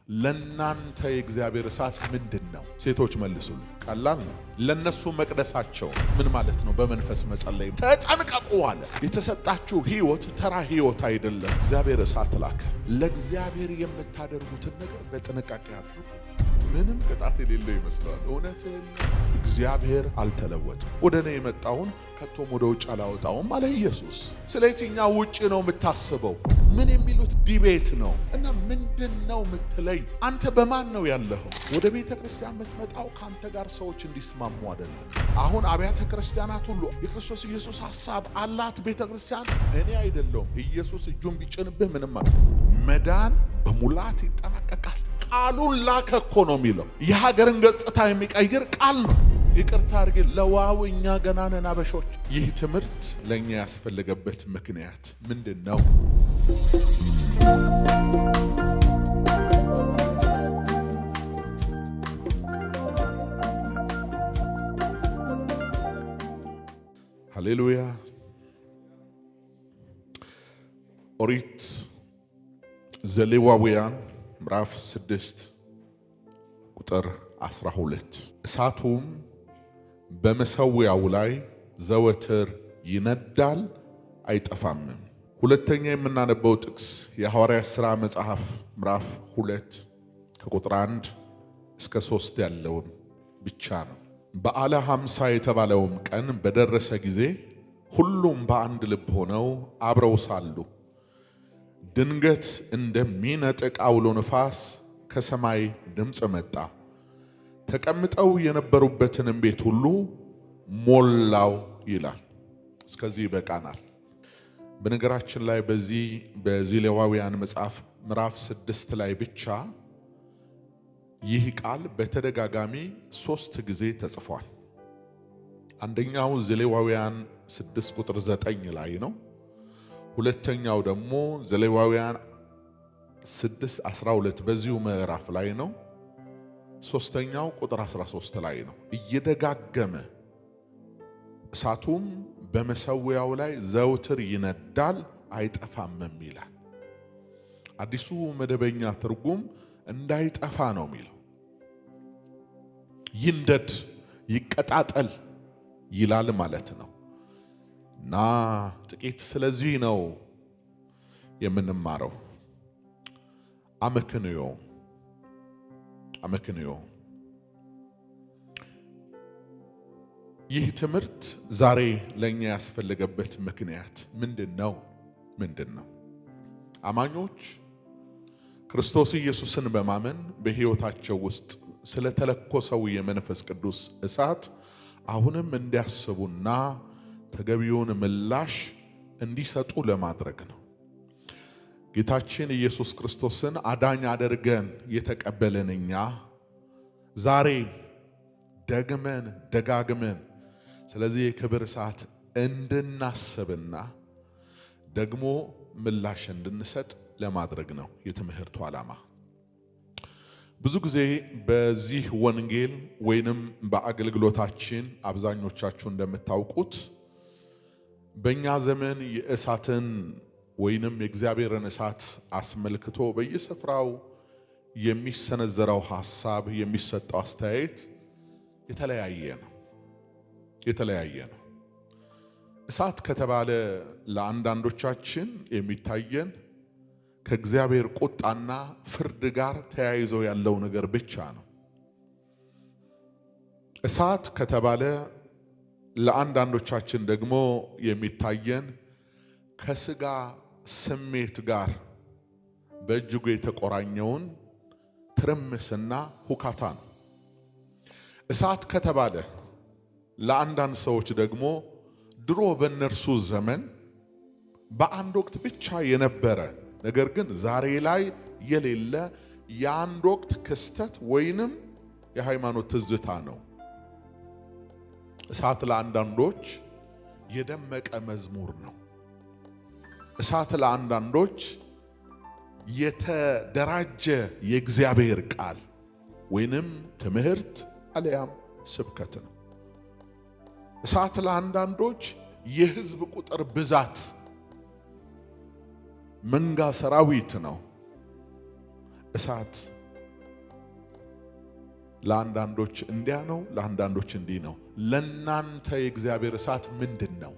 ለናንተ የእግዚአብሔር እሳት ምንድነው? ሴቶች መልሱልኝ። ቀላል ነው። ለነሱ መቅደሳቸው ምን ማለት ነው? በመንፈስ መጸለይ። ተጠንቀቁ አለ። የተሰጣችሁ ህይወት ተራ ህይወት አይደለም። እግዚአብሔር እሳት ላከ። ለእግዚአብሔር የምታደርጉትን ነገር በጥንቃቄ አድርጉ። ምንም ቅጣት የሌለው ይመስላል። እውነትም እግዚአብሔር አልተለወጠም። ወደ እኔ የመጣውን ከቶም ወደ ውጭ አላወጣውም አለ ኢየሱስ። ስለ የትኛው ውጭ ነው የምታስበው? ምን የሚሉት ዲቤት ነው። እና ምንድነው የምትለኝ? አንተ በማን ነው ያለኸው? ወደ ቤተ ክርስቲያን የምትመጣው ከአንተ ጋር ሰዎች እንዲስማሙ አይደለም። አሁን አብያተ ክርስቲያናት ሁሉ የክርስቶስ ኢየሱስ ሐሳብ አላት ቤተ ክርስቲያን። እኔ አይደለሁም። ኢየሱስ እጁን ቢጭንብህ ምንም መዳን በሙላት ይጠናቀቃል። ቃሉን ላከ እኮ ነው የሚለው። የሀገርን ገጽታ የሚቀይር ቃል ነው። ይቅርታ አድርጌ ለዋው እኛ ገና ነን አበሾች። ይህ ትምህርት ለእኛ ያስፈለገበት ምክንያት ምንድን ነው? ሃሌሉያ። ኦሪት ዘሌዋውያን ምዕራፍ 6 ቁጥር 12 እሳቱም በመሠዊያው ላይ ዘወትር ይነዳል አይጠፋምም። ሁለተኛ የምናነበው ጥቅስ የሐዋርያት ሥራ መጽሐፍ ምዕራፍ 2 ከቁጥር 1 እስከ 3 ያለውን ብቻ ነው። በዓለ ሐምሳ የተባለውም ቀን በደረሰ ጊዜ ሁሉም በአንድ ልብ ሆነው አብረው ሳሉ ድንገት እንደሚነጥቅ አውሎ ነፋስ ከሰማይ ድምፅ መጣ፣ ተቀምጠው የነበሩበትንም ቤት ሁሉ ሞላው ይላል። እስከዚህ ይበቃናል። በነገራችን ላይ በዚህ ሌዋውያን መጽሐፍ ምዕራፍ 6 ላይ ብቻ ይህ ቃል በተደጋጋሚ 3 ጊዜ ተጽፏል። አንደኛው ዘሌዋውያን 6 ቁጥር 9 ላይ ነው። ሁለተኛው ደግሞ ዘሌዋውያን 6:12 በዚሁ ምዕራፍ ላይ ነው። ሶስተኛው ቁጥር 13 ላይ ነው። እየደጋገመ እሳቱም በመሠዊያው ላይ ዘውትር ይነዳል አይጠፋምም ይላል። አዲሱ መደበኛ ትርጉም እንዳይጠፋ ነው የሚለው። ይንደድ ይቀጣጠል ይላል ማለት ነው። እና ጥቂት ስለዚህ ነው የምንማረው። አመክንዮ ይህ ትምህርት ዛሬ ለኛ ያስፈልገበት ምክንያት ምንድነው? አማኞች ክርስቶስ ኢየሱስን በማመን በሕይወታቸው ውስጥ ስለተለኮሰው የመንፈስ ቅዱስ እሳት አሁንም እንዲያስቡና ተገቢውን ምላሽ እንዲሰጡ ለማድረግ ነው። ጌታችን ኢየሱስ ክርስቶስን አዳኝ አድርገን የተቀበለን እኛ ዛሬ ደጋግመን ስለዚህ የክብር እሳት እንድናስብና ደግሞ ምላሽ እንድንሰጥ ለማድረግ ነው የትምህርቱ ዓላማ። ብዙ ጊዜ በዚህ ወንጌል ወይንም በአገልግሎታችን አብዛኞቻችሁ እንደምታውቁት በእኛ ዘመን የእሳትን ወይንም የእግዚአብሔርን እሳት አስመልክቶ በየስፍራው የሚሰነዘረው ሐሳብ የሚሰጠው አስተያየት የተለያየ ነው። እሳት ከተባለ ለአንዳንዶቻችን የሚታየን ከእግዚአብሔር ቁጣና ፍርድ ጋር ተያይዞ ያለው ነገር ብቻ ነው። እሳት ከተባለ ለአንዳንዶቻችን ደግሞ የሚታየን ከስጋ ስሜት ጋር በእጅጉ የተቆራኘውን ትርምስና ሁካታ ነው። እሳት ከተባለ ለአንዳንድ ሰዎች ደግሞ ድሮ በእነርሱ ዘመን በአንድ ወቅት ብቻ የነበረ ነገር ግን ዛሬ ላይ የሌለ የአንድ ወቅት ክስተት ወይንም የሃይማኖት ትዝታ ነው። እሳት ለአንዳንዶች የደመቀ መዝሙር ነው። እሳት ለአንዳንዶች የተደራጀ የእግዚአብሔር ቃል ወይንም ትምህርት አለያም ስብከት ነው። እሳት ለአንዳንዶች የሕዝብ ቁጥር ብዛት መንጋ ሰራዊት ነው። እሳት ለአንዳንዶች እንዲያ ነው፣ ለአንዳንዶች እንዲህ ነው። ለናንተ የእግዚአብሔር እሳት ምንድነው?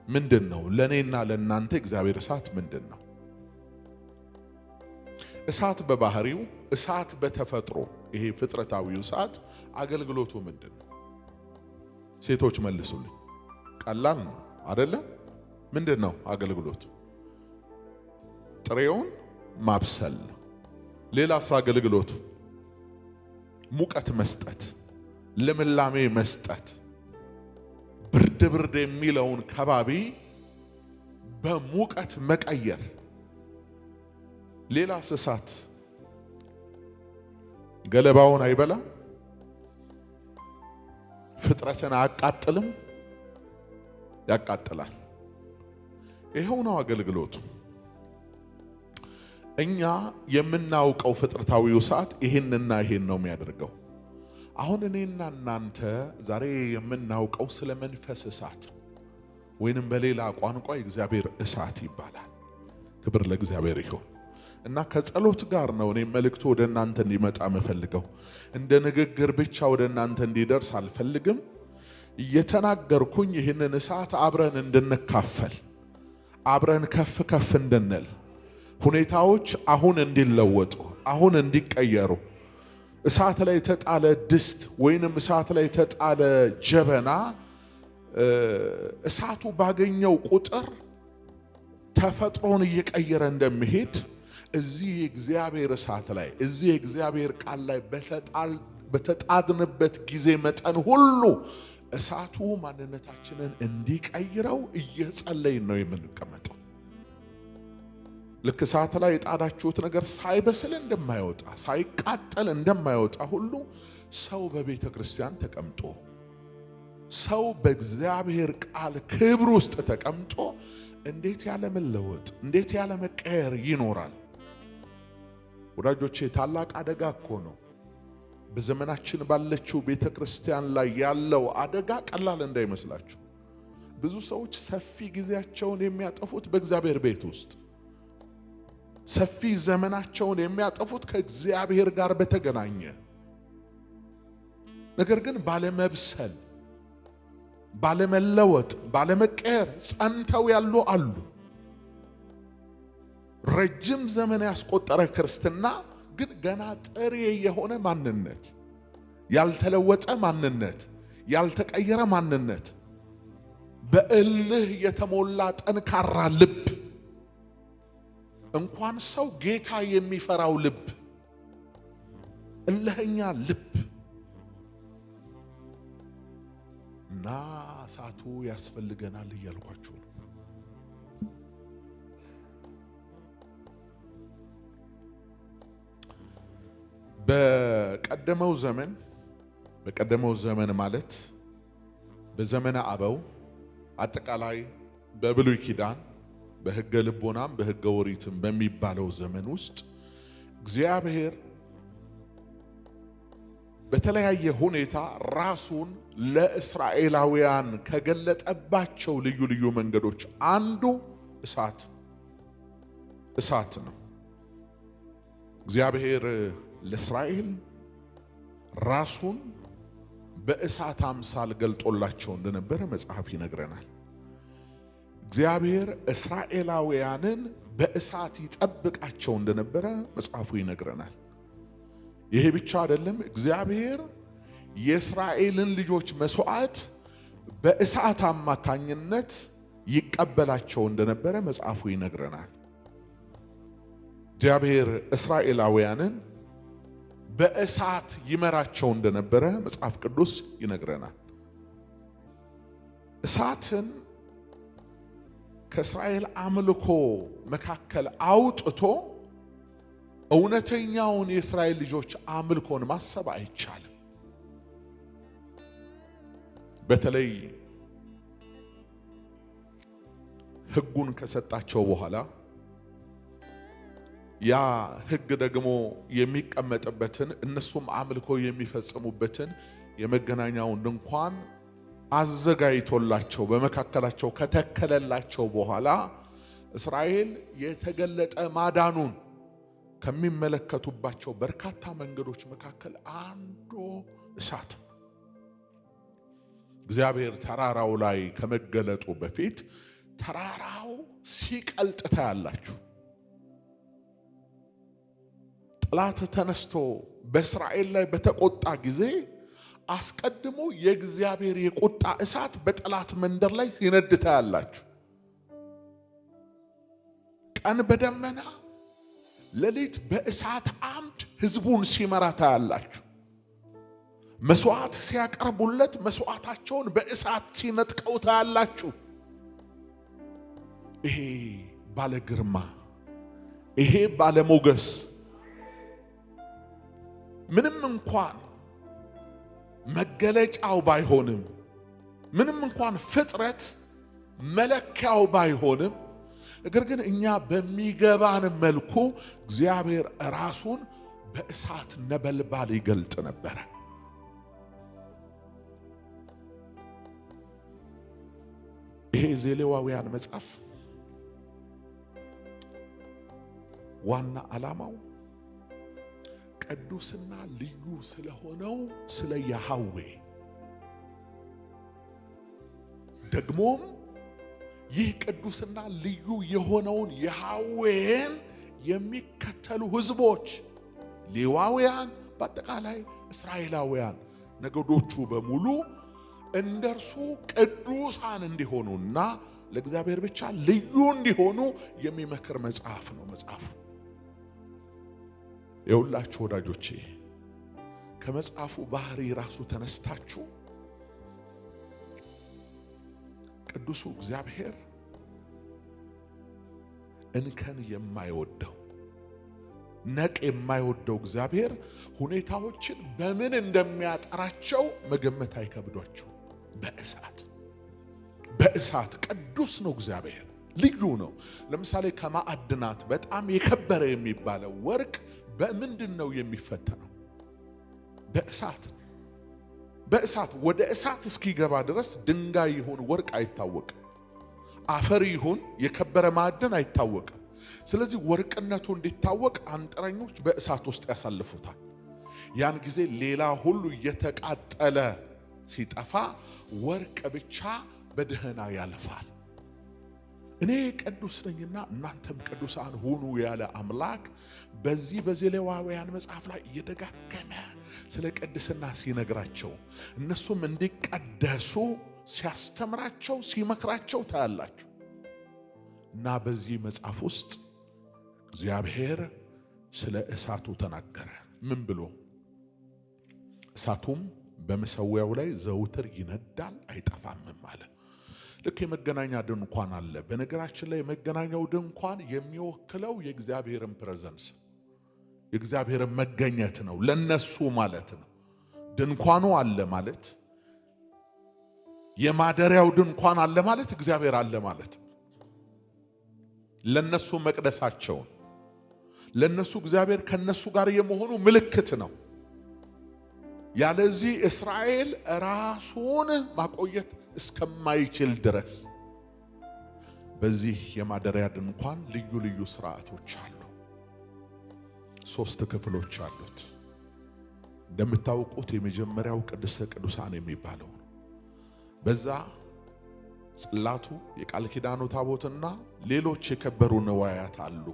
ምንድነው? ለኔና ለናንተ የእግዚአብሔር እሳት ምንድነው? እሳት በባህሪው እሳት በተፈጥሮ ይሄ ፍጥረታዊው እሳት አገልግሎቱ ምንድነው? ሴቶች መልሱልኝ። ቀላል ነው አይደለም? ምንድነው አገልግሎቱ? ጥሬውን ማብሰል ነው። ሌላስ አገልግሎቱ? ሙቀት መስጠት፣ ልምላሜ መስጠት፣ ብርድ ብርድ የሚለውን ከባቢ በሙቀት መቀየር። ሌላስ እሳት ገለባውን አይበላም? ፍጥረትን አያቃጥልም? ያቃጥላል። ይሄው ነው አገልግሎቱ። እኛ የምናውቀው ፍጥረታዊው እሳት ይሄንና ይሄን ነው የሚያደርገው። አሁን እኔና እናንተ ዛሬ የምናውቀው ስለ መንፈስ እሳት ወይንም በሌላ ቋንቋ የእግዚአብሔር እሳት ይባላል። ክብር ለእግዚአብሔር ይሁን። እና ከጸሎት ጋር ነው እኔ መልእክቱ ወደ እናንተ እንዲመጣ የምፈልገው። እንደ ንግግር ብቻ ወደ እናንተ እንዲደርስ አልፈልግም። እየተናገርኩኝ ይህንን እሳት አብረን እንድንካፈል፣ አብረን ከፍ ከፍ እንድንል፣ ሁኔታዎች አሁን እንዲለወጡ፣ አሁን እንዲቀየሩ፣ እሳት ላይ የተጣለ ድስት ወይንም እሳት ላይ የተጣለ ጀበና እሳቱ ባገኘው ቁጥር ተፈጥሮን እየቀየረ እንደሚሄድ እዚህ የእግዚአብሔር እሳት ላይ እዚህ የእግዚአብሔር ቃል ላይ በተጣድንበት ጊዜ መጠን ሁሉ እሳቱ ማንነታችንን እንዲቀይረው እየጸለይን ነው የምንቀመጠው። ልክ እሳት ላይ የጣዳችሁት ነገር ሳይበስል እንደማይወጣ ሳይቃጠል እንደማይወጣ ሁሉ ሰው በቤተ ክርስቲያን ተቀምጦ ሰው በእግዚአብሔር ቃል ክብር ውስጥ ተቀምጦ እንዴት ያለ መለወጥ እንዴት ያለ መቀየር ይኖራል? ወዳጆቼ ታላቅ አደጋ እኮ ነው። በዘመናችን ባለችው ቤተ ክርስቲያን ላይ ያለው አደጋ ቀላል እንዳይመስላችሁ። ብዙ ሰዎች ሰፊ ጊዜያቸውን የሚያጠፉት በእግዚአብሔር ቤት ውስጥ፣ ሰፊ ዘመናቸውን የሚያጠፉት ከእግዚአብሔር ጋር በተገናኘ ነገር ግን ባለመብሰል፣ ባለመለወጥ፣ ባለመቀየር ጸንተው ያሉ አሉ። ረጅም ዘመን ያስቆጠረ ክርስትና ግን ገና ጥሬ የሆነ ማንነት፣ ያልተለወጠ ማንነት፣ ያልተቀየረ ማንነት፣ በእልህ የተሞላ ጠንካራ ልብ፣ እንኳን ሰው ጌታ የሚፈራው ልብ፣ እልህኛ ልብ እና እሳቱ ያስፈልገናል እያልኳችሁ ነው። በቀደመው ዘመን ማለት በዘመነ አበው አጠቃላይ በብሉይ ኪዳን በሕገ ልቦናም በሕገ ኦሪትም በሚባለው ዘመን ውስጥ እግዚአብሔር በተለያየ ሁኔታ ራሱን ለእስራኤላውያን ከገለጠባቸው ልዩ ልዩ መንገዶች አንዱ እሳት ነው። እግዚአብሔር ለእስራኤል ራሱን በእሳት አምሳል ገልጦላቸው እንደነበረ መጽሐፍ ይነግረናል። እግዚአብሔር እስራኤላውያንን በእሳት ይጠብቃቸው እንደነበረ መጽሐፉ ይነግረናል። ይሄ ብቻ አይደለም፣ እግዚአብሔር የእስራኤልን ልጆች መስዋዕት በእሳት አማካኝነት ይቀበላቸው እንደነበረ መጽሐፉ ይነግረናል። እግዚአብሔር እስራኤላውያንን በእሳት ይመራቸው እንደነበረ መጽሐፍ ቅዱስ ይነግረናል። እሳትን ከእስራኤል አምልኮ መካከል አውጥቶ እውነተኛውን የእስራኤል ልጆች አምልኮን ማሰብ አይቻልም። በተለይ ሕጉን ከሰጣቸው በኋላ ያ ሕግ ደግሞ የሚቀመጥበትን እነሱም አምልኮ የሚፈጽሙበትን የመገናኛውን ድንኳን አዘጋጅቶላቸው በመካከላቸው ከተከለላቸው በኋላ እስራኤል የተገለጠ ማዳኑን ከሚመለከቱባቸው በርካታ መንገዶች መካከል አንዱ እሳት። እግዚአብሔር ተራራው ላይ ከመገለጡ በፊት ተራራው ሲቀልጥ ታያላችሁ። ጠላት ተነስቶ በእስራኤል ላይ በተቆጣ ጊዜ አስቀድሞ የእግዚአብሔር የቁጣ እሳት በጠላት መንደር ላይ ሲነድ ታያላችሁ። ቀን በደመና ሌሊት በእሳት አምድ ሕዝቡን ሲመራ ታያላችሁ። መስዋዕት ሲያቀርቡለት መስዋዕታቸውን በእሳት ሲነጥቀው ታያላችሁ። ይሄ ባለ ግርማ፣ ይሄ ባለ ሞገስ ምንም እንኳን መገለጫው ባይሆንም፣ ምንም እንኳን ፍጥረት መለኪያው ባይሆንም፣ ነገር ግን እኛ በሚገባን መልኩ እግዚአብሔር ራሱን በእሳት ነበልባል ይገልጥ ነበረ። ይሄ ዘሌዋውያን መጽሐፍ ዋና ዓላማው ቅዱስና ልዩ ስለሆነው ስለ ያህዌ ደግሞም ይህ ቅዱስና ልዩ የሆነውን ያህዌን የሚከተሉ ሕዝቦች ሌዋውያን፣ በአጠቃላይ እስራኤላውያን ነገዶቹ በሙሉ እንደርሱ ቅዱሳን እንዲሆኑና ለእግዚአብሔር ብቻ ልዩ እንዲሆኑ የሚመክር መጽሐፍ ነው መጽሐፉ። የሁላችሁ ወዳጆቼ ከመጽሐፉ ባህሪ ራሱ ተነስታችሁ ቅዱሱ እግዚአብሔር እንከን የማይወደው ነቅ የማይወደው እግዚአብሔር ሁኔታዎችን በምን እንደሚያጠራቸው መገመት አይከብዷችሁ። በእሳት ቅዱስ ነው እግዚአብሔር፣ ልዩ ነው። ለምሳሌ ከማዕድናት በጣም የከበረ የሚባለው ወርቅ በምንድን ነው የሚፈተነው? በእሳት ወደ እሳት እስኪገባ ድረስ ድንጋይ ይሁን ወርቅ አይታወቅም። አፈር ይሁን የከበረ ማዕድን አይታወቅም። ስለዚህ ወርቅነቱ እንዲታወቅ አንጥረኞች በእሳት ውስጥ ያሳልፉታል። ያን ጊዜ ሌላ ሁሉ እየተቃጠለ ሲጠፋ ወርቅ ብቻ በደህና ያልፋል። እኔ ቅዱስ ነኝና እናንተም ቅዱሳን ሁኑ ያለ አምላክ በዚህ በዘሌዋውያን መጽሐፍ ላይ እየደጋገመ ስለ ቅድስና ሲነግራቸው እነሱም እንዲቀደሱ ሲያስተምራቸው ሲመክራቸው ታያላችሁ። እና በዚህ መጽሐፍ ውስጥ እግዚአብሔር ስለ እሳቱ ተናገረ። ምን ብሎ? እሳቱም በመሠዊያው ላይ ዘውትር ይነዳል አይጠፋምም አለ። ልክ የመገናኛ ድንኳን አለ። በነገራችን ላይ የመገናኛው ድንኳን የሚወክለው የእግዚአብሔርን ፕሬዘንስ የእግዚአብሔርን መገኘት ነው፣ ለነሱ ማለት ነው። ድንኳኑ አለ ማለት የማደሪያው ድንኳን አለ ማለት እግዚአብሔር አለ ማለት ነው። ለነሱ መቅደሳቸውን ለነሱ እግዚአብሔር ከነሱ ጋር የመሆኑ ምልክት ነው። ያለዚህ እስራኤል ራሱን ማቆየት እስከማይችል ድረስ በዚህ የማደሪያ ድንኳን ልዩ ልዩ ስርዓቶች አሉ። 3 ክፍሎች አሉት። እንደምታውቁት የመጀመሪያው ቅድስተ ቅዱሳን የሚባለው ነው። በዛ ጽላቱ፣ የቃል ኪዳኑ ታቦትና ሌሎች የከበሩ ንዋያት አሉ።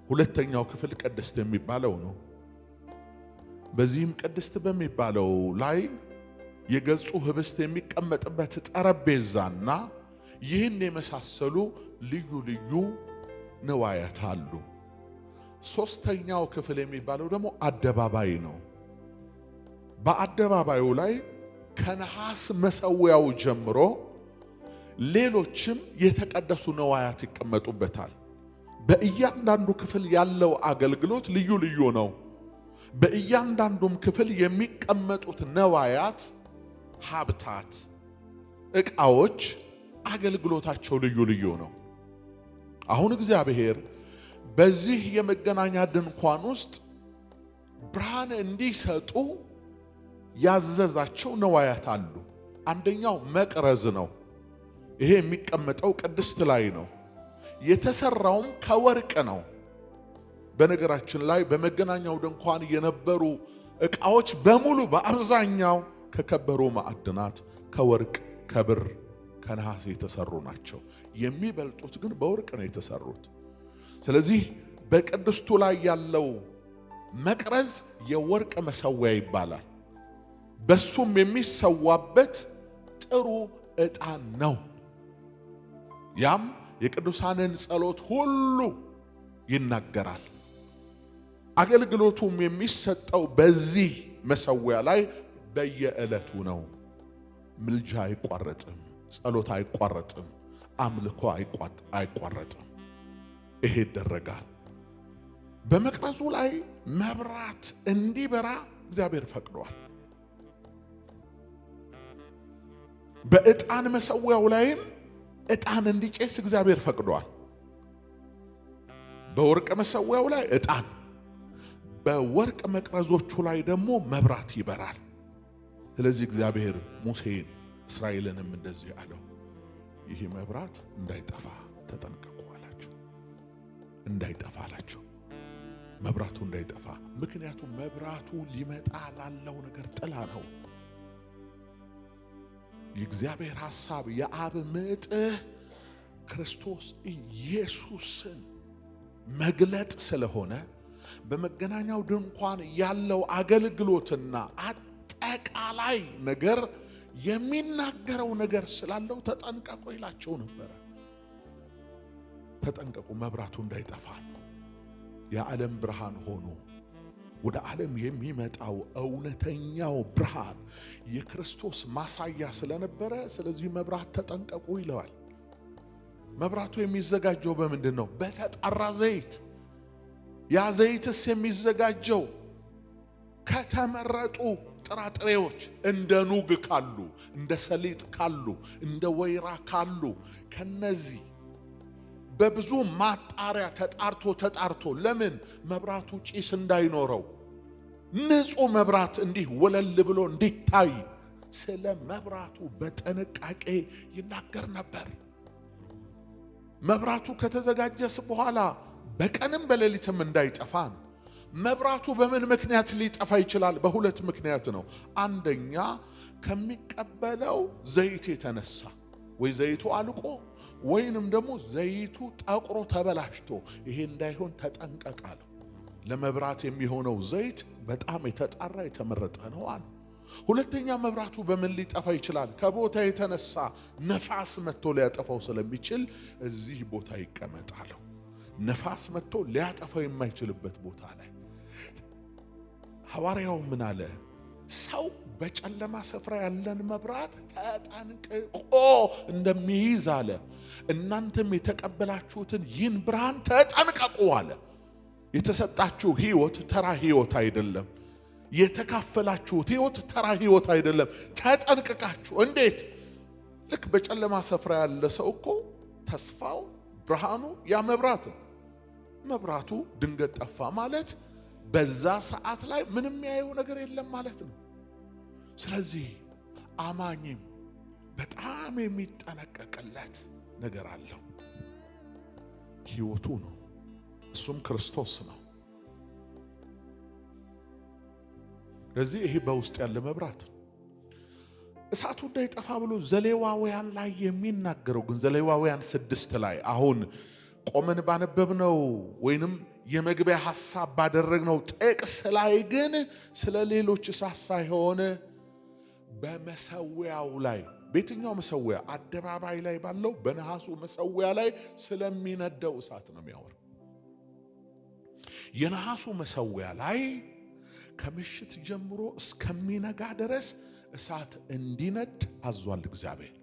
ሁለተኛው ክፍል ቅድስት የሚባለው ነው። በዚህም ቅድስት በሚባለው ላይ የገጹ ህብስት የሚቀመጥበት ጠረጴዛና ይህን የመሳሰሉ ልዩ ልዩ ንዋያት አሉ። ሶስተኛው ክፍል የሚባለው ደግሞ አደባባይ ነው። በአደባባዩ ላይ ከነሐስ መሠዊያው ጀምሮ ሌሎችም የተቀደሱ ንዋያት ይቀመጡበታል። በእያንዳንዱ ክፍል ያለው አገልግሎት ልዩ ልዩ ነው። በእያንዳንዱም ክፍል የሚቀመጡት ነዋያት፣ ሀብታት፣ ዕቃዎች አገልግሎታቸው ልዩ ልዩ ነው። አሁን እግዚአብሔር በዚህ የመገናኛ ድንኳን ውስጥ ብርሃን እንዲሰጡ ያዘዛቸው ነዋያት አሉ። አንደኛው መቅረዝ ነው። ይሄ የሚቀመጠው ቅድስት ላይ ነው። የተሰራውም ከወርቅ ነው። በነገራችን ላይ በመገናኛው ድንኳን የነበሩ ዕቃዎች በሙሉ በአብዛኛው ከከበሩ ማዕድናት ከወርቅ፣ ከብር፣ ከነሐስ የተሰሩ ናቸው። የሚበልጡት ግን በወርቅ ነው የተሰሩት። ስለዚህ በቅድስቱ ላይ ያለው መቅረዝ የወርቅ መሰዊያ ይባላል። በሱም የሚሰዋበት ጥሩ ዕጣን ነው። ያም የቅዱሳንን ጸሎት ሁሉ ይናገራል። አገልግሎቱም የሚሰጠው በዚህ መሰዊያ ላይ በየዕለቱ ነው። ምልጃ አይቋረጥም፣ ጸሎት አይቋረጥም፣ አምልኮ አይቋረጥም። ይሄ ይደረጋል። በመቅረዙ ላይ መብራት እንዲበራ እግዚአብሔር ፈቅዷል። በዕጣን መሰዊያው ላይም ዕጣን እንዲጨስ እግዚአብሔር ፈቅዷል። በወርቅ መሰዊያው ላይ ዕጣን፣ በወርቅ መቅረዞቹ ላይ ደግሞ መብራት ይበራል። ስለዚህ እግዚአብሔር ሙሴን እስራኤልንም እንደዚህ አለው፣ ይህ መብራት እንዳይጠፋ ተጠንቀቁ አላቸው። እንዳይጠፋ አላቸው፣ መብራቱ እንዳይጠፋ። ምክንያቱም መብራቱ ሊመጣ ላለው ነገር ጥላ ነው። የእግዚአብሔር ሐሳብ የአብ ምጥህ ክርስቶስ ኢየሱስን መግለጥ ስለሆነ በመገናኛው ድንኳን ያለው አገልግሎትና አጠቃላይ ነገር የሚናገረው ነገር ስላለው ተጠንቀቁ ይላቸው ነበር። ተጠንቀቁ፣ መብራቱ እንዳይጠፋ። የዓለም ብርሃን ሆኖ ወደ ዓለም የሚመጣው እውነተኛው ብርሃን የክርስቶስ ማሳያ ስለነበረ ስለዚህ መብራት ተጠንቀቁ ይለዋል። መብራቱ የሚዘጋጀው በምንድን ነው? በተጣራ ዘይት። ያ ዘይትስ የሚዘጋጀው ከተመረጡ ጥራጥሬዎች እንደ ኑግ ካሉ፣ እንደ ሰሊጥ ካሉ፣ እንደ ወይራ ካሉ ከነዚህ በብዙ ማጣሪያ ተጣርቶ ለምን መብራቱ ጭስ እንዳይኖረው ንጹህ መብራት እንዲህ ወለል ብሎ እንዲታይ ስለ መብራቱ በጥንቃቄ ይናገር ነበር። መብራቱ ከተዘጋጀስ በኋላ በቀንም በሌሊትም እንዳይጠፋ ነው። መብራቱ በምን ምክንያት ሊጠፋ ይችላል? በሁለት ምክንያት ነው። አንደኛ ከሚቀበለው ዘይት የተነሳ ወይ ዘይቱ አልቆ ወይንም ደግሞ ዘይቱ ጠቁሮ ተበላሽቶ፣ ይሄ እንዳይሆን ተጠንቀቃለሁ። ለመብራት የሚሆነው ዘይት በጣም የተጣራ የተመረጠ ነው አለ። ሁለተኛ መብራቱ በምን ሊጠፋ ይችላል? ከቦታ የተነሳ ነፋስ መጥቶ ሊያጠፋው ስለሚችል እዚህ ቦታ ይቀመጣል። ነፋስ መጥቶ ሊያጠፋው የማይችልበት ቦታ ላይ ሐዋርያው ምን አለ? ሰው በጨለማ ስፍራ ያለን መብራት ተጠንቅቆ እንደሚይዝ አለ። እናንተም የተቀበላችሁትን ይህን ብርሃን ተጠንቀቁ አለ። የተሰጣችሁ ሕይወት ተራ ሕይወት አይደለም። የተካፈላችሁት ሕይወት ተራ ሕይወት አይደለም። ተጠንቅቃችሁ። እንዴት? ልክ በጨለማ ስፍራ ያለ ሰው እኮ ተስፋው ብርሃኑ ያ መብራት ነው። መብራቱ ድንገት ጠፋ ማለት በዛ ሰዓት ላይ ምንም ያየው ነገር የለም ማለት ነው። ስለዚህ አማኝም በጣም የሚጠነቀቅለት ነገር አለው። ሕይወቱ ነው፣ እሱም ክርስቶስ ነው። ስለዚህ ይሄ በውስጥ ያለ መብራት እሳቱ እንዳይጠፋ ብሎ ዘሌዋውያን ላይ የሚናገረው ግን ዘሌዋውያን 6 ላይ አሁን ቆመን ባነበብነው ወይንም የመግቢያ ሐሳብ ባደረግነው ጥቅስ ላይ ግን ስለ ሌሎች እሳት ሳይሆን በመሰዊያው ላይ በየትኛው መሰዊያ? አደባባይ ላይ ባለው በነሐሱ መሰዊያ ላይ ስለሚነደው እሳት ነው የሚያወራው። የነሐሱ መሰዊያ ላይ ከምሽት ጀምሮ እስከሚነጋ ድረስ እሳት እንዲነድ አዟል እግዚአብሔር።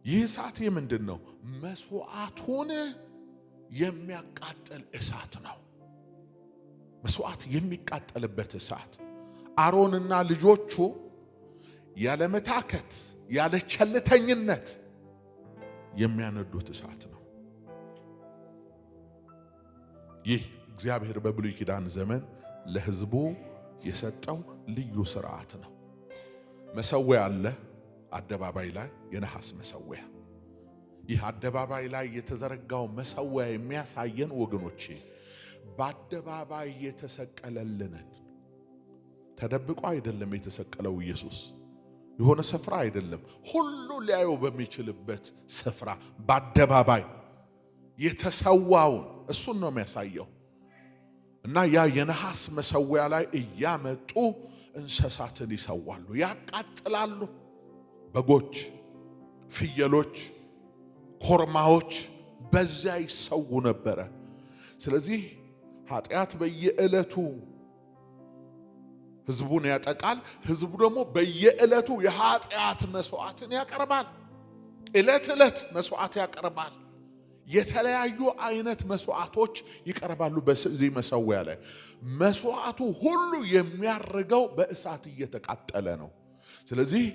ይህ እሳት የምንድን ነው? መስዋዕቱን የሚያቃጥል እሳት ነው። መስዋዕት የሚቃጠልበት እሳት አሮንና ልጆቹ ያለ መታከት ያለ ቸልተኝነት የሚያነዱት እሳት ነው። ይህ እግዚአብሔር በብሉይ ኪዳን ዘመን ለሕዝቡ የሰጠው ልዩ ሥርዓት ነው። መሰዊያ አለ አደባባይ ላይ የነሐስ መሰዊያ። ይህ አደባባይ ላይ የተዘረጋው መሰዊያ የሚያሳየን ወገኖቼ በአደባባይ የተሰቀለልን ተደብቆ አይደለም የተሰቀለው ኢየሱስ የሆነ ስፍራ አይደለም ሁሉ ሊያየው በሚችልበት ስፍራ በአደባባይ የተሰዋውን እሱን ነው የሚያሳየው እና ያ የነሐስ መሰዊያ ላይ እያመጡ እንስሳትን ይሰዋሉ ያቃጥላሉ በጎች ፍየሎች ኮርማዎች በዚያ ይሰው ነበር ስለዚህ ኃጢአት በየዕለቱ ህዝቡን ያጠቃል ህዝቡ ደግሞ በየዕለቱ የኃጢአት መስዋዕትን ያቀርባል ዕለት መስዋዕት ያቀርባል የተለያዩ አይነት መስዋዕቶች ይቀርባሉ በዚህ መሰዊያ ላይ መስዋዕቱ ሁሉ የሚያርገው በእሳት እየተቃጠለ ነው ስለዚህ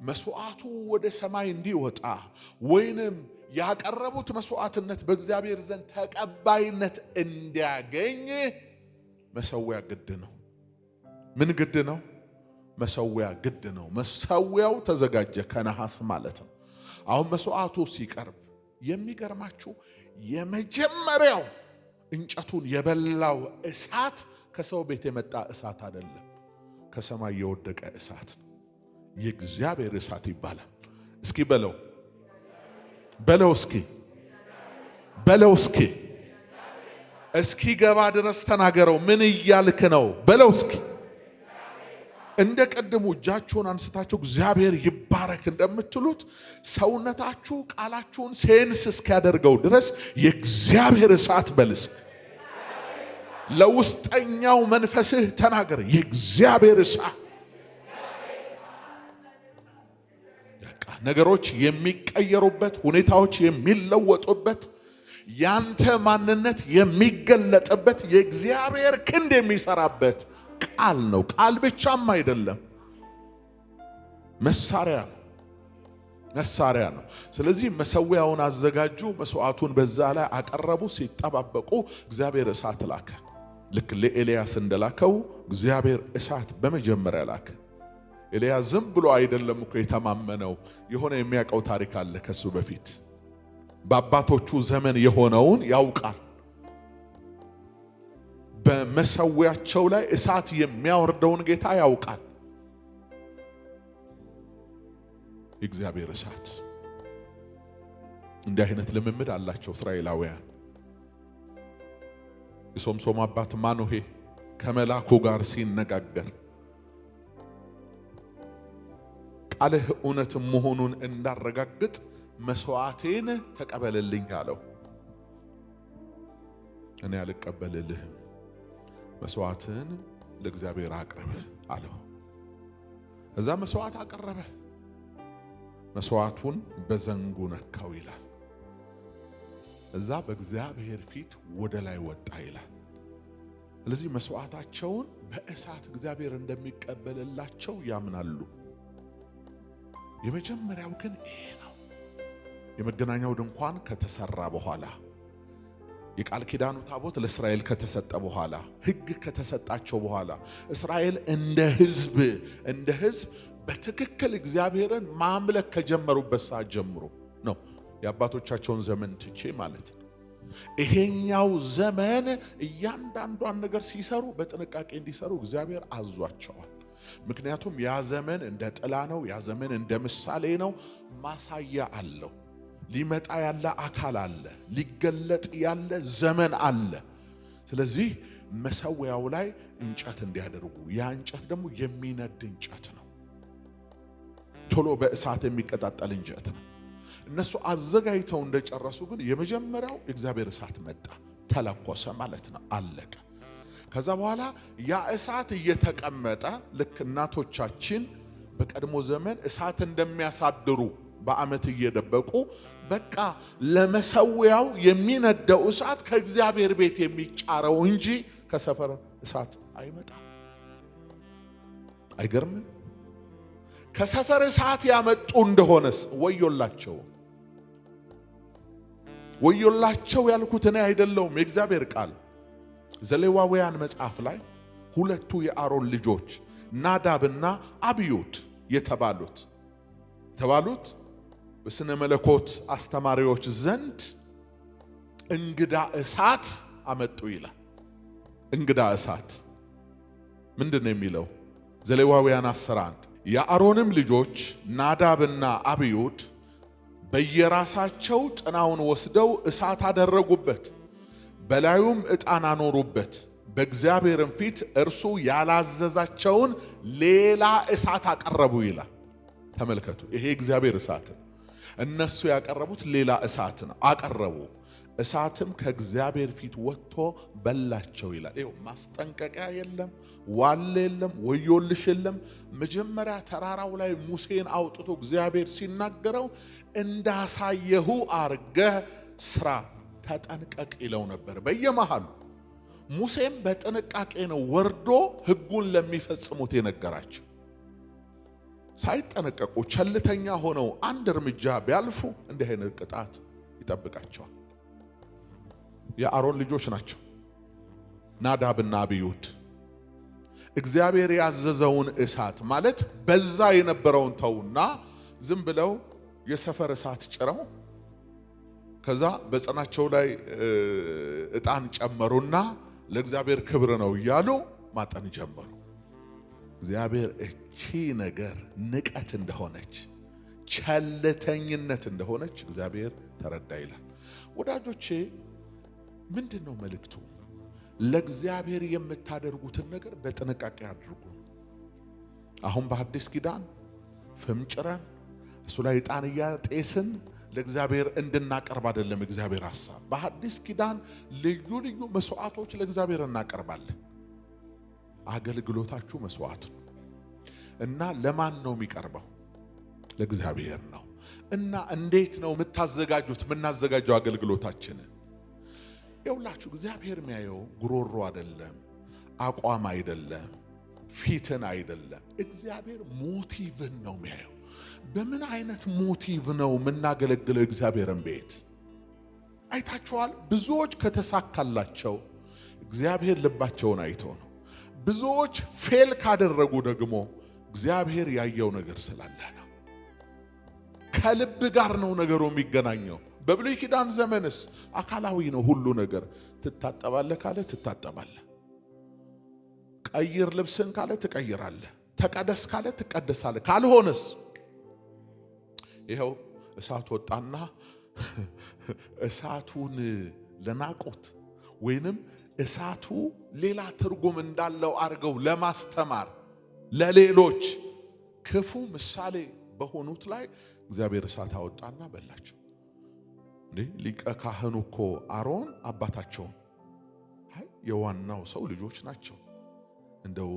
መስዋዕቱ ወደ ሰማይ እንዲወጣ ወይንም ያቀረቡት መስዋዕትነት በእግዚአብሔር ዘንድ ተቀባይነት እንዲያገኝ መሰዊያ ግድ ነው ምን ግድ ነው መሰዊያ ግድ ነው መሰዊያው ተዘጋጀ ከነሐስ ማለት ነው አሁን መስዋዕቱ ሲቀርብ የሚገርማችሁ የመጀመሪያው እንጨቱን የበላው እሳት ከሰው ቤት የመጣ እሳት አይደለም ከሰማይ የወደቀ እሳት ነው የእግዚአብሔር እሳት ይባላል እስኪ በለው እስኪ ገባ ድረስ ተናገረው ምን እያልክ ነው በለው እስኪ እንደ ቀደሙ እጃችሁን አንስታችሁ እግዚአብሔር ይባረክ እንደምትሉት ሰውነታችሁ ቃላችሁን ሴንስ እስኪያደርገው ድረስ የእግዚአብሔር እሳት በልስ ለውስጠኛው መንፈስህ ተናገር የእግዚአብሔር እሳት ነገሮች የሚቀየሩበት ሁኔታዎች የሚለወጡበት ያንተ ማንነት የሚገለጥበት የእግዚአብሔር ክንድ የሚሰራበት ቃል ነው ቃል ብቻም አይደለም መሳሪያ ነው ስለዚህ መሰዊያውን አዘጋጁ መስዋዕቱን በዛ ላይ አቀረቡ ሲጠባበቁ እግዚአብሔር እሳት ላከ ልክ ለኤልያስ እንደላከው እግዚአብሔር እሳት በመጀመሪያ ላከ ኤልያስ ዝም ብሎ አይደለም እኮ የተማመነው የሆነ የሚያውቀው ታሪክ አለ ከሱ በፊት በአባቶቹ ዘመን የሆነውን ያውቃል በመሰዊያቸው ላይ እሳት የሚያወርደውን ጌታ ያውቃል እግዚአብሔር እሳት እንዲህ አይነት ልምምድ አላቸው እስራኤላውያን የሶምሶም አባት ማኖሄ ከመላኩ ጋር ሲነጋገር ቃልህ እውነት መሆኑን እንዳረጋግጥ መስዋዕቴን ተቀበልልኝ አለው እኔ አልቀበልልህም መስዋዕትን ለእግዚአብሔር አቅርብ አለው እዛ መስዋዕት አቀረበ መስዋዕቱን በዘንጉ ነካው ይላል እዛ በእግዚአብሔር ፊት ወደ ላይ ወጣ ይላል ስለዚህ መስዋዕታቸውን በእሳት እግዚአብሔር እንደሚቀበልላቸው ያምናሉ የመጀመሪያው ግን ይሄ ነው የመገናኛው ድንኳን ከተሰራ በኋላ የቃል ኪዳኑ ታቦት ለእስራኤል ከተሰጠ በኋላ ሕግ ከተሰጣቸው በኋላ እስራኤል እንደ ሕዝብ በትክክል እግዚአብሔርን ማምለክ ከጀመሩበት ሰዓት ጀምሮ ነው የአባቶቻቸውን ዘመን ትቼ ማለት ነው ይሄኛው ዘመን እያንዳንዷን ነገር ሲሰሩ በጥንቃቄ እንዲሰሩ እግዚአብሔር አዟቸዋል ምክንያቱም ያ ዘመን እንደ ጥላ ነው ያ ዘመን እንደ ምሳሌ ነው ማሳያ አለው ሊመጣ ያለ አካል አለ ሊገለጥ ያለ ዘመን አለ ስለዚህ መሰዊያው ላይ እንጨት እንዲያደርጉ ያ እንጨት ደግሞ የሚነድ እንጨት ነው ቶሎ በእሳት የሚቀጣጠል እንጨት ነው እነሱ አዘጋጅተው እንደጨረሱ ግን የመጀመሪያው እግዚአብሔር እሳት መጣ ተለኮሰ ማለት ነው አለቀ ከዛ በኋላ ያ እሳት እየተቀመጠ ልክ እናቶቻችን በቀድሞ ዘመን እሳት እንደሚያሳድሩ በአመት እየደበቁ በቃ ለመሰዊያው የሚነደው እሳት ከእግዚአብሔር ቤት የሚጫረው እንጂ ከሰፈር እሳት አይመጣም አይገርምም ከሰፈር እሳት ያመጡ እንደሆነስ ወዮላቸው ያልኩት እኔ አይደለሁም የእግዚአብሔር ቃል ዘሌዋውያን መጽሐፍ ላይ ሁለቱ የአሮን ልጆች ናዳብና አብዩድ የተባሉት በስነ መለኮት አስተማሪዎች ዘንድ እንግዳ እሳት አመጡ ይላል እንግዳ እሳት ምንድነው የሚለው? ዘሌዋውያን 11 የአሮንም ልጆች ናዳብና አብዩድ በየራሳቸው ጥናውን ወስደው እሳት አደረጉበት፣ በላዩም ዕጣን አኖሩበት፣ በእግዚአብሔርም ፊት እርሱ ያላዘዛቸውን ሌላ እሳት አቀረቡ ይላል። ተመልከቱ፣ ይሄ እግዚአብሔር እሳት ነው። እነሱ ያቀረቡት ሌላ እሳት ነው አቀረቡ። እሳትም ከእግዚአብሔር ፊት ወጥቶ በላቸው ይላል። ይኸው ማስጠንቀቂያ የለም፣ ዋል የለም፣ ወዮልሽ የለም። መጀመሪያ ተራራው ላይ ሙሴን አውጥቶ እግዚአብሔር ሲናገረው እንዳሳየሁ አርገህ ስራ ተጠንቀቅ ይለው ነበር በየመሃሉ። ሙሴም በጥንቃቄ ነው ወርዶ ሕጉን ለሚፈጽሙት የነገራቸው። ሳይጠነቀቁ ቸልተኛ ሆነው አንድ እርምጃ ቢያልፉ እንዲህ አይነት ቅጣት ይጠብቃቸዋል። የአሮን ልጆች ናቸው ናዳብና አብዩድ። እግዚአብሔር ያዘዘውን እሳት ማለት በዛ የነበረውን ተውና ዝም ብለው የሰፈር እሳት ጭረው ከዛ በጽናቸው ላይ ዕጣን ጨመሩና ለእግዚአብሔር ክብር ነው እያሉ ማጠን ጀመሩ። እግዚአብሔር እቺ ነገር ንቀት እንደሆነች ቸልተኝነት እንደሆነች እግዚአብሔር ተረዳ ይላል። ወዳጆቼ ምንድነው መልእክቱ? ለእግዚአብሔር የምታደርጉትን ነገር በጥንቃቄ አድርጉ። አሁን በአዲስ ኪዳን ፍምጭረን እሱ ላይ ዕጣን እያጤስን ለእግዚአብሔር እንድናቀርብ አይደለም እግዚአብሔር ሐሳብ። በአዲስ ኪዳን ልዩ ልዩ መስዋዕቶች ለእግዚአብሔር እናቀርባለን። አገልግሎታችሁ መስዋዕት ነው እና ለማን ነው የሚቀርበው? ለእግዚአብሔር ነው። እና እንዴት ነው የምታዘጋጁት? የምናዘጋጀው አገልግሎታችንን ይውላችሁ እግዚአብሔር የሚያየው ጉሮሮ አይደለም፣ አቋም አይደለም፣ ፊትን አይደለም። እግዚአብሔር ሞቲቭን ነው የሚያየው። በምን አይነት ሞቲቭ ነው የምናገለግለው እግዚአብሔርን ቤት? አይታችኋል። ብዙዎች ከተሳካላቸው እግዚአብሔር ልባቸውን አይቶ ነው። ብዙዎች ፌል ካደረጉ ደግሞ እግዚአብሔር ያየው ነገር ስላለ ነው። ከልብ ጋር ነው ነገሩ የሚገናኘው። በብሉይ ኪዳን ዘመንስ አካላዊ ነው ሁሉ ነገር። ትታጠባለህ ካለ ትታጠባለህ፣ ቀይር ልብስን ካለ ትቀይራለህ፣ ተቀደስ ካለ ትቀደሳለህ። ካልሆነስ ይኸው እሳት ወጣና እሳቱን ለናቆት ወይንም እሳቱ ሌላ ትርጉም እንዳለው አድርገው ለማስተማር ለሌሎች ክፉ ምሳሌ በሆኑት ላይ እግዚአብሔር እሳት አወጣና በላቸው። ሊቀ ካህኑ እኮ አሮን አባታቸው የዋናው ሰው ልጆች ናቸው። እንደው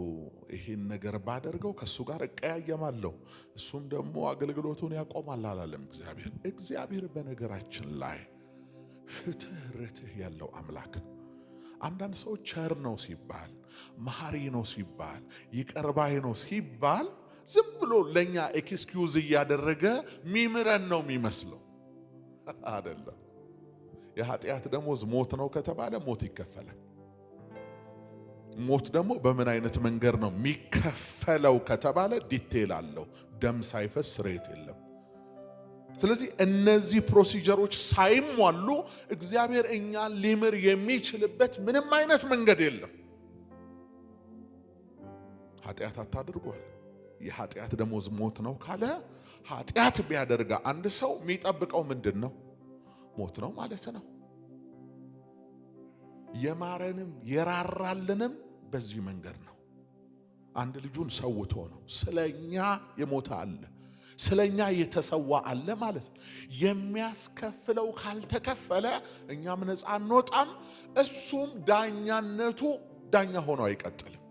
ይሄን ነገር ባደርገው ከሱ ጋር እቀያየማለሁ እሱም ደግሞ አገልግሎቱን ያቆማል አላለም እግዚአብሔር። እግዚአብሔር በነገራችን ላይ ፍትህ ርትህ ያለው አምላክ ነው። አንዳንድ ሰው ቸር ነው ሲባል፣ መሐሪ ነው ሲባል፣ ይቅር ባይ ነው ሲባል ዝም ብሎ ለኛ ኤክስኪዩዝ እያደረገ ሚምረን ነው የሚመስለው። አይደለም። የኃጢአት ደሞዝ ሞት ነው ከተባለ ሞት ይከፈላል። ሞት ደግሞ በምን አይነት መንገድ ነው የሚከፈለው ከተባለ ዲቴል አለው። ደም ሳይፈስ ሬት የለም። ስለዚህ እነዚህ ፕሮሲጀሮች ሳይሟሉ እግዚአብሔር እኛን ሊምር የሚችልበት ምንም አይነት መንገድ የለም። ኃጢአት አታድርጓል። የኃጢአት ደሞዝ ሞት ነው ካለ ኃጢአት ቢያደርጋ አንድ ሰው የሚጠብቀው ምንድን ነው? ሞት ነው ማለት ነው። የማረንም የራራልንም በዚህ መንገድ ነው። አንድ ልጁን ሰውቶ ነው። ስለኛ የሞተ አለ፣ ስለኛ የተሰዋ አለ ማለት ነው። የሚያስከፍለው ካልተከፈለ እኛም ነፃ አንወጣም። እሱም ዳኛነቱ ዳኛ ሆኖ አይቀጥልም።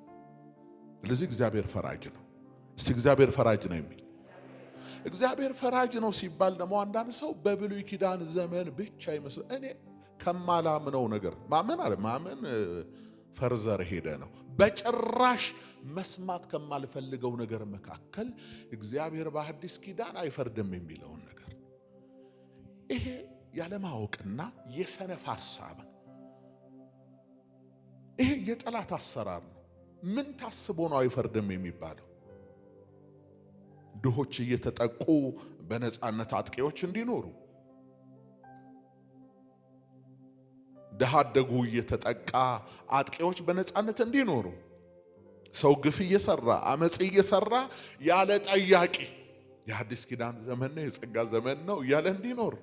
ስለዚህ እግዚአብሔር ፈራጅ ነው። እስቲ እግዚአብሔር ፈራጅ ነው የሚል እግዚአብሔር ፈራጅ ነው ሲባል ደግሞ አንዳንድ ሰው በብሉይ ኪዳን ዘመን ብቻ ይመስል እኔ ከማላምነው ነገር ማመን ፈርዘር ሄደ ነው። በጭራሽ መስማት ከማልፈልገው ነገር መካከል እግዚአብሔር በአዲስ ኪዳን አይፈርድም የሚለውን ነገር ይሄ ያለማወቅና የሰነፍ ሐሳብ ነው። ይሄ የጠላት አሰራር ነው። ምን ታስቦ ነው አይፈርድም የሚባለው? ድሆች እየተጠቁ በነፃነት አጥቂዎች እንዲኖሩ፣ ድሃ አደጉ እየተጠቃ አጥቂዎች በነፃነት እንዲኖሩ ሰው ግፍ እየሰራ አመጽ እየሰራ ያለ ጠያቂ የሐዲስ ኪዳን ዘመን ነው የጸጋ ዘመን ነው ያለ እንዲኖር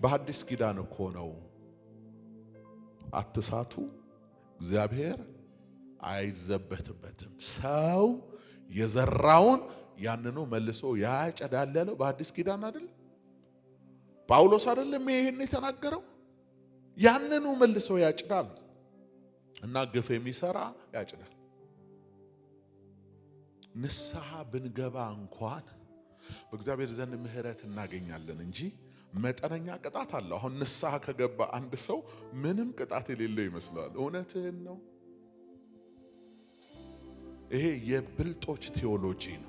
በሐዲስ ኪዳን እኮ ነው አትሳቱ እግዚአብሔር አይዘበትበትም ሰው የዘራውን ያንኑ መልሶ ያጨዳል ያለው በሐዲስ ኪዳን አይደል ጳውሎስ አይደለም ይሄን የተናገረው ያንኑ መልሶ ያጭዳል እና ግፍ የሚሰራ ያጭዳል ንስሐ ብንገባ እንኳን በእግዚአብሔር ዘንድ ምህረት እናገኛለን እንጂ መጠነኛ ቅጣት አለ አሁን ንስሐ ከገባ አንድ ሰው ምንም ቅጣት የሌለው ይመስላል እውነትህን ነው ይሄ የብልጦች ቴዎሎጂ ነው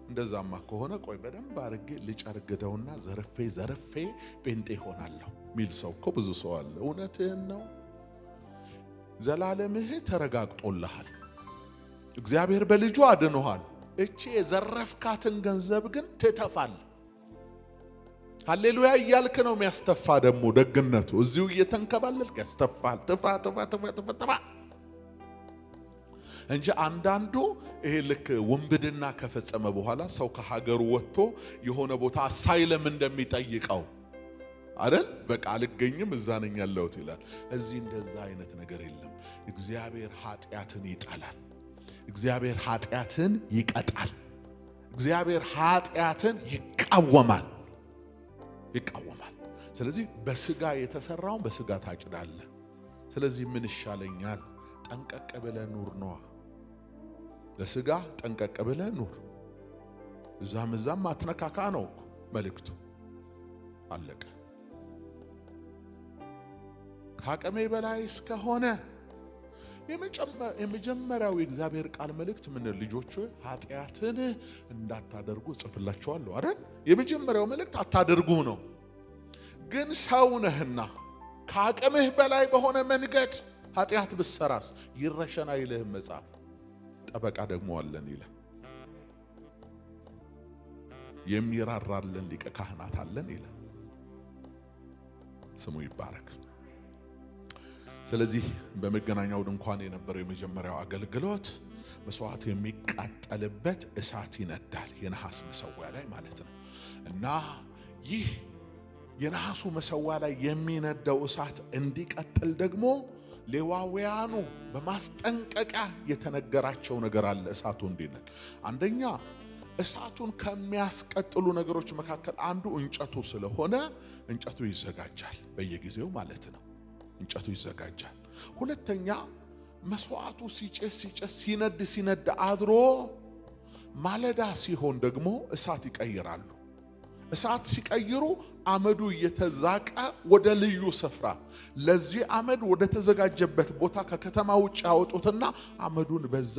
እንደዛማ ከሆነ ቆይ በደንብ አርጌ ልጨርግደውና ዘርፌ ጴንጤ ሆናለሁ ሚል ሰው እኮ ብዙ ሰው አለ እውነትህን ነው ዘላለምህ ተረጋግጦልሃል እግዚአብሔር በልጁ አድኖሃል እቺ የዘረፍካትን ገንዘብ ግን ትተፋል ሃሌሉያ እያልክ ነው የሚያስተፋ ደግሞ ደግነቱ እዚሁ እየተንከባለልክ ያስተፋል ትፋ እንጂ አንዳንዱ ይሄ ልክ ወንብድና ከፈጸመ በኋላ ሰው ከሀገሩ ወጥቶ የሆነ ቦታ አሳይለም እንደሚጠይቀው አይደል በቃ አልገኝም እዛ ነኝ ያለሁት ይላል እዚህ እንደዛ አይነት ነገር የለም እግዚአብሔር ኃጢአትን ይጠላል እግዚአብሔር ኃጢአትን ይቀጣል እግዚአብሔር ኃጢአትን ይቃወማል ስለዚህ በስጋ የተሰራውን በስጋ ታጭዳለህ ስለዚህ ምን ይሻለኛል ጠንቀቅ ብለህ ኑር ነው ለስጋ ጠንቀቅ ብለህ ኑር እዛም አትነካካ ነው መልእክቱ አለቀ ካቀሜ በላይ እስከሆነ የመጀመሪያው የእግዚአብሔር ቃል መልእክት ምን ልጆች ኃጢአትን እንዳታደርጉ ጽፍላችኋለሁ አይደል የመጀመሪያው መልእክት አታደርጉ ነው ግን ሰው ነህና ካቀምህ በላይ በሆነ መንገድ ኃጢአት ብትሰራስ ይረሸና ይልህ መጽሐፍ ጠበቃ ደግሞ አለን ይላል የሚራራልን ሊቀ ካህናት አለን ይላል ስሙ ይባረክ ስለዚህ በመገናኛው ድንኳን የነበረው የመጀመሪያው አገልግሎት መስዋዕት የሚቃጠልበት እሳት ይነዳል የነሐስ መሰዊያ ላይ ማለት ነው እና ይህ የነሐሱ መሰዊያ ላይ የሚነዳው እሳት እንዲቀጥል ደግሞ ሌዋውያኑ በማስጠንቀቂያ የተነገራቸው ነገር አለ እሳቱ እንዲነድ አንደኛ እሳቱን ከሚያስቀጥሉ ነገሮች መካከል አንዱ እንጨቱ ስለሆነ እንጨቱ ይዘጋጃል በየጊዜው ማለት ነው እንጨቱ ይዘጋጃል ሁለተኛ መስዋዕቱ ሲጨስ ሲነድ አድሮ ማለዳ ሲሆን ደግሞ እሳት ይቀይራሉ እሳት ሲቀይሩ አመዱ እየተዛቀ ወደ ልዩ ስፍራ ለዚህ አመድ ወደ ተዘጋጀበት ቦታ ከከተማ ውጭ ያወጡትና አመዱን በዛ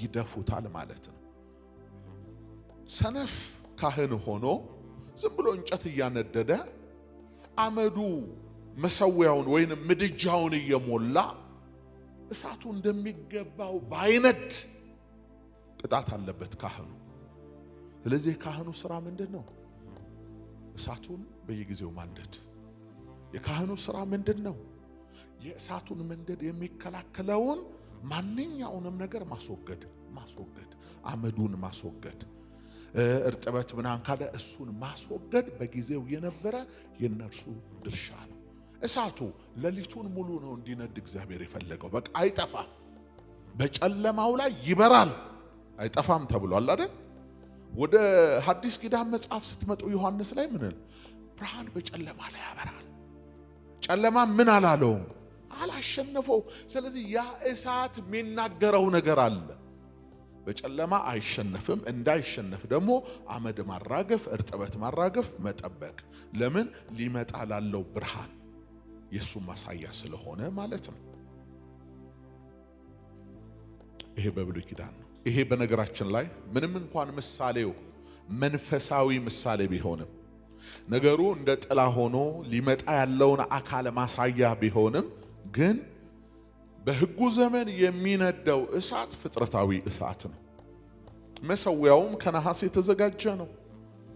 ይደፉታል ማለት ነው ሰነፍ ካህን ሆኖ ዝም ብሎ እንጨት እያነደደ አመዱ መሰዊያውን ወይንም ምድጃውን እየሞላ እሳቱ እንደሚገባው ባይነድ ቅጣት አለበት ካህኑ ስለዚህ ካህኑ ስራ ምንድነው እሳቱን በየጊዜው ማንደድ የካህኑ ስራ ምንድነው የእሳቱን መንደድ የሚከላከለውን ማንኛውንም ነገር ማስወገድ አመዱን ማስወገድ እርጥበት ምናምን ካለ እሱን ማስወገድ በጊዜው የነበረ የነርሱ ድርሻ ነው እሳቱ ለሊቱን ሙሉ ነው እንዲነድ እግዚአብሔር የፈለገው በቃ አይጠፋም በጨለማው ላይ ይበራል አይጠፋም ተብሏል አይደል ወደ ሐዲስ ኪዳን መጽሐፍ ስትመጡ ዮሐንስ ላይ ምን ብርሃን በጨለማ ላይ ያበራል ጨለማ ምን አላለው አላሸነፈው ስለዚህ ያ እሳት የሚናገረው ነገር አለ በጨለማ አይሸነፍም እንዳይሸነፍ ደግሞ አመድ ማራገፍ እርጥበት ማራገፍ መጠበቅ ለምን ሊመጣ ላለው ብርሃን የሱ ማሳያ ስለሆነ ማለት ነው ይሄ በብሉይ ኪዳን ነው ይሄ በነገራችን ላይ ምንም እንኳን ምሳሌው መንፈሳዊ ምሳሌ ቢሆንም ነገሩ እንደ ጥላ ሆኖ ሊመጣ ያለውን አካል ማሳያ ቢሆንም ግን በሕጉ ዘመን የሚነደው እሳት ፍጥረታዊ እሳት ነው መሰዊያውም ከነሐስ የተዘጋጀ ነው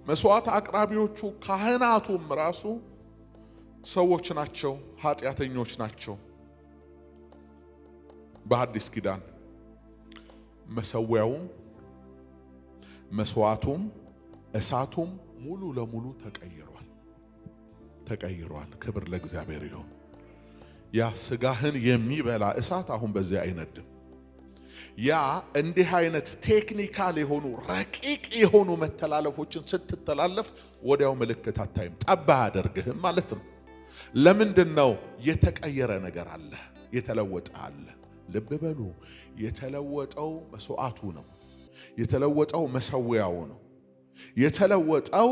መስዋዕት አቅራቢዎቹ ካህናቱም ራሱ ሰዎች ናቸው፣ ኃጢአተኞች ናቸው። በሐዲስ ኪዳን መሰዊያውም መስዋዕቱም እሳቱም ሙሉ ለሙሉ ተቀይሯል። ክብር ለእግዚአብሔር ይሁን። ያ ስጋህን የሚበላ እሳት አሁን በዚያ አይነድም። ያ እንዲህ አይነት ቴክኒካል የሆኑ ረቂቅ የሆኑ መተላለፎችን ስትተላለፍ ወዲያው ምልክት አታይም፣ ጠባ አያደርግህም ማለት ነው። ለምንድነው? የተቀየረ ነገር አለ፣ የተለወጠ አለ። ልብ በሉ፣ የተለወጠው መስዋዕቱ ነው፣ የተለወጠው መሰዊያው ነው፣ የተለወጠው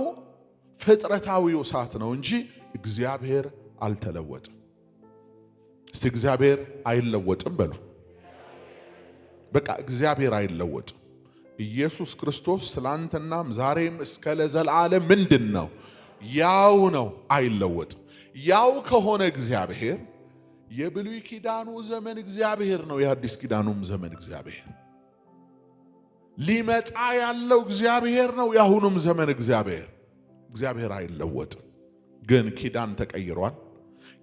ፍጥረታዊው እሳት ነው እንጂ እግዚአብሔር አልተለወጠም። እስቲ እግዚአብሔር አይለወጥም በሉ። በቃ እግዚአብሔር አይለወጥም። ኢየሱስ ክርስቶስ ትላንትናም ዛሬም እስከ ለዘላለም ምንድነው? ያው ነው፣ አይለወጥም። ያው ከሆነ እግዚአብሔር የብሉይ ኪዳኑ ዘመን እግዚአብሔር ነው፣ የሐዲስ ኪዳኑም ዘመን እግዚአብሔር፣ ሊመጣ ያለው እግዚአብሔር ነው፣ የአሁኑም ዘመን እግዚአብሔር አይለወጥም። ግን ኪዳን ተቀይሯል።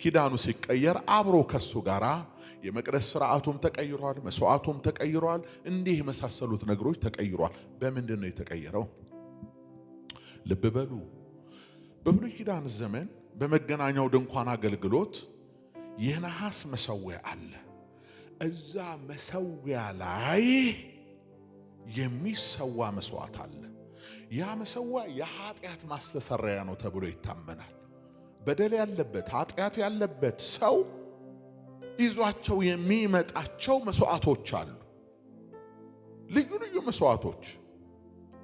ኪዳኑ ሲቀየር አብሮ ከሱ ጋራ የመቅደስ ሥርዓቱም ተቀይሯል፣ መስዋዕቱም ተቀይሯል። እንዲህ የመሳሰሉት ነገሮች ተቀይሯል። በምንድን ነው የተቀየረው? ልብ በሉ። በብሉይ ኪዳን ዘመን በመገናኛው ድንኳን አገልግሎት የነሐስ መሰዊያ አለ። እዛ መሰዊያ ላይ የሚሰዋ መስዋዕት አለ። ያ መሰዊያ የኃጢአት ማስተሰረያ ነው ተብሎ ይታመናል። በደል ያለበት ኃጢአት ያለበት ሰው ይዟቸው የሚመጣቸው መስዋዕቶች አሉ፣ ልዩ ልዩ መስዋዕቶች።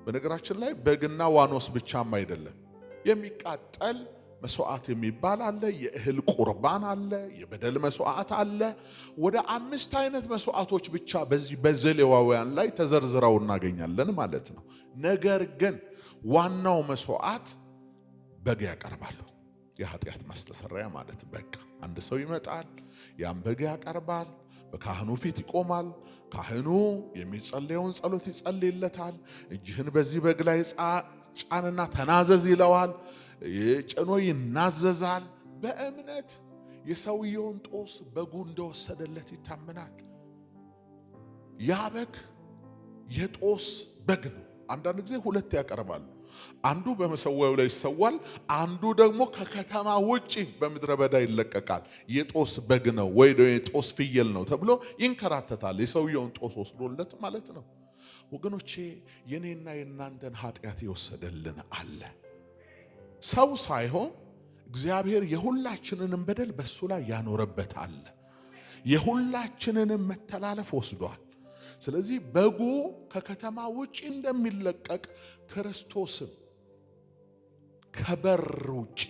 በነገራችን ላይ በግና ዋኖስ ብቻም አይደለም፣ የሚቃጠል መስዋዕት የሚባል አለ፣ የእህል ቁርባን አለ፣ የበደል መስዋዕት አለ። ወደ 5 አይነት መስዋዕቶች ብቻ በዚህ በዘሌዋውያን ላይ ተዘርዝረው እናገኛለን ማለት ነው። ነገር ግን ዋናው መስዋዕት በግ ያቀርባሉ። የኃጢአት ማስተሰረያ ማለት በቃ አንድ ሰው ይመጣል፣ ያን በግ ያቀርባል፣ በካህኑ ፊት ይቆማል። ካህኑ የሚጸለየውን ጸሎት ይጸልይለታል። እጅህን በዚህ በግ ላይ ጫንና ተናዘዝ ይለዋል። ጭኖ ይናዘዛል። በእምነት የሰውየውን ጦስ በጉ እንደወሰደለት ይታመናል። ያ በግ የጦስ በግ ነው። አንዳንድ ጊዜ 2 ያቀርባሉ። አንዱ በመሰዊያው ላይ ይሰዋል፣ አንዱ ደግሞ ከከተማ ውጪ በምድረ በዳ ይለቀቃል። የጦስ በግ ነው ወይ የጦስ ፍየል ነው ተብሎ ይንከራተታል። የሰውየውን ጦስ ወስዶለት ማለት ነው። ወገኖቼ የኔና የናንተን ኃጢአት የወሰደልን አለ። ሰው ሳይሆን እግዚአብሔር የሁላችንንም በደል በሱ ላይ ያኖረበት አለ። የሁላችንንም መተላለፍ ወስዷል። ስለዚህ በጉ ከከተማ ውጪ እንደሚለቀቅ ክርስቶስም ከበር ውጪ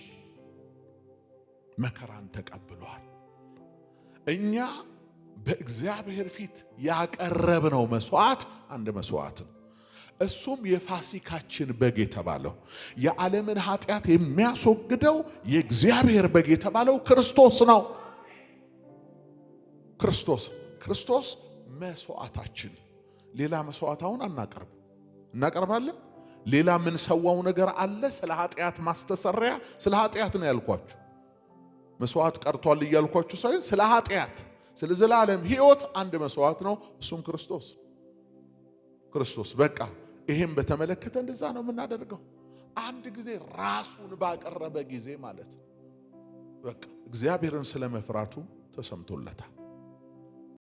መከራን ተቀብሏል። እኛ በእግዚአብሔር ፊት ያቀረብነው መስዋዕት አንድ መስዋዕት ነው። እሱም የፋሲካችን በግ የተባለው የዓለምን ኃጢአት የሚያስወግደው የእግዚአብሔር በግ የተባለው ክርስቶስ ነው። ክርስቶስ መስዋዕታችን። ሌላ መስዋዕት አሁን እናቀርባለን። ሌላ ምን ሰዋው ነገር አለ? ስለ ኃጢአት ማስተሰሪያ፣ ስለ ኃጢአት ነው ያልኳችሁ። መስዋዕት ቀርቷል እያልኳችሁ ሳይሆን ስለ ኃጢአት፣ ስለ ዘላለም ሕይወት አንድ መስዋዕት ነው፣ እሱም ክርስቶስ። በቃ ይሄን በተመለከተ እንደዛ ነው የምናደርገው። አንድ ጊዜ ራሱን ባቀረበ ጊዜ ማለት ነው። በቃ እግዚአብሔርን ስለመፍራቱ ተሰምቶለታል።